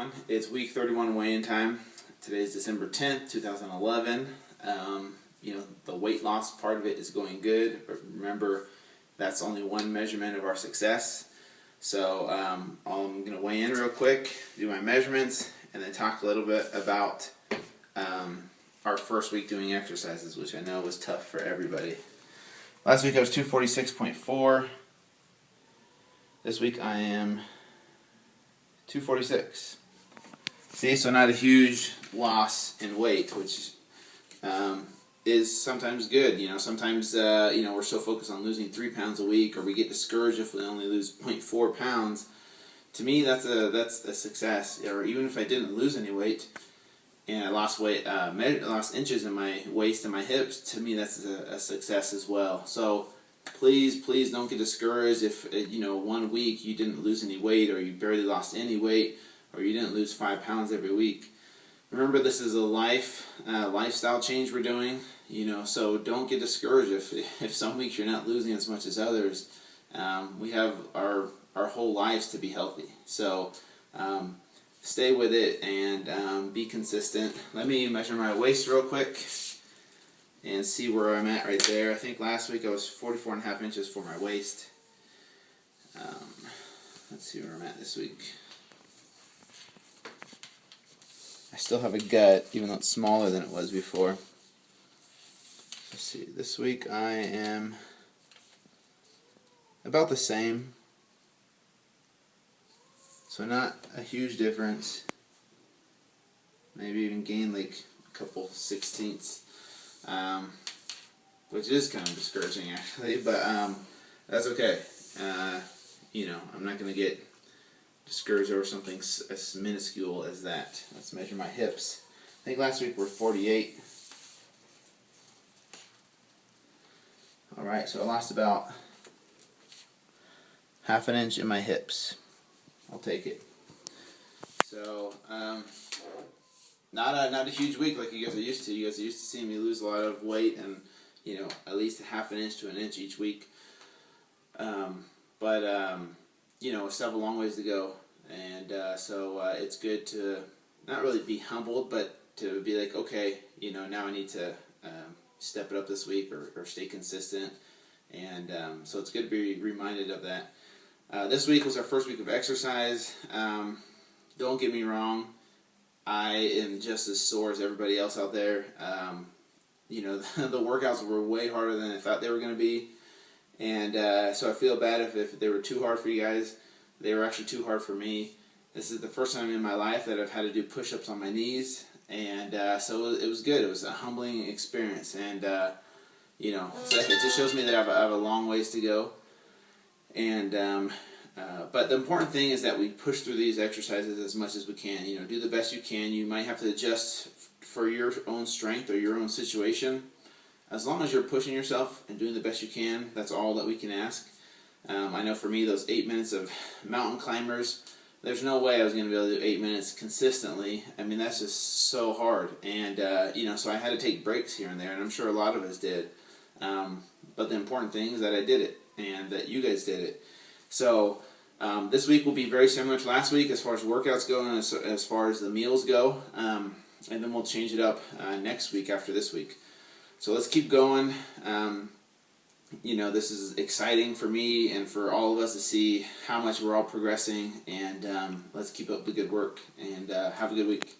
everyone. It's week 31 weigh-in time. Today's December 10th, 2011. The weight loss part of it is going good, but remember, that's only one measurement of our success. So I'm going to weigh in real quick, do my measurements, and then talk a little bit about our first week doing exercises, which I know was tough for everybody. Last week I was 246.4. This week I am 246. See, so not a huge loss in weight, which is sometimes good. Sometimes we're so focused on losing 3 pounds a week, or we get discouraged if we only lose 0.4 pounds. To me, that's a success. Or even if I didn't lose any weight and I lost weight, lost inches in my waist and my hips, to me that's a success as well. So please don't get discouraged if 1 week you didn't lose any weight, or you barely lost any weight, or you didn't lose 5 pounds every week. Remember, this is a lifestyle change we're doing, so don't get discouraged if some weeks you're not losing as much as others. We have our whole lives to be healthy, so stay with it and be consistent. Let me measure my waist real quick and see where I'm at right there. I think last week I was 44.5 inches for my waist. Let's see where I'm at this week. I still have a gut, even though it's smaller than it was before. Let's see, this week I am about the same. So not a huge difference. Maybe even gained like a couple 16ths. Which is kind of discouraging actually, but that's okay. I'm not going to get discouraged over something as minuscule as that. Let's measure my hips. I think last week were 48. Alright, so I lost about ½ an inch in my hips. I'll take it. So, not a huge week like you guys are used to. You guys are used to seeing me lose a lot of weight and, at least ½ an inch to an inch each week. We still have a long ways to go. And so it's good to not really be humbled, but to be like, okay, now I need to step it up this week or stay consistent. And so it's good to be reminded of that. This week was our first week of exercise. Don't get me wrong, I am just as sore as everybody else out there. The workouts were way harder than I thought they were going to be. And so I feel bad if they were too hard for you guys. They were actually too hard for me. This is the first time in my life that I've had to do push-ups on my knees. And so it was good. It was a humbling experience. And, so it just shows me that I have a long ways to go. And but the important thing is that we push through these exercises as much as we can. Do the best you can. You might have to adjust for your own strength or your own situation. As long as you're pushing yourself and doing the best you can, that's all that we can ask. I know for me, those 8 minutes of mountain climbers, there's no way I was going to be able to do 8 minutes consistently. I mean, that's just so hard. And, so I had to take breaks here and there, and I'm sure a lot of us did. But the important thing is that I did it, and that you guys did it. So this week will be very similar to last week as far as workouts go and as far as the meals go. And then we'll change it up next week after this week. So let's keep going. This is exciting for me and for all of us to see how much we're all progressing. And let's keep up the good work and have a good week.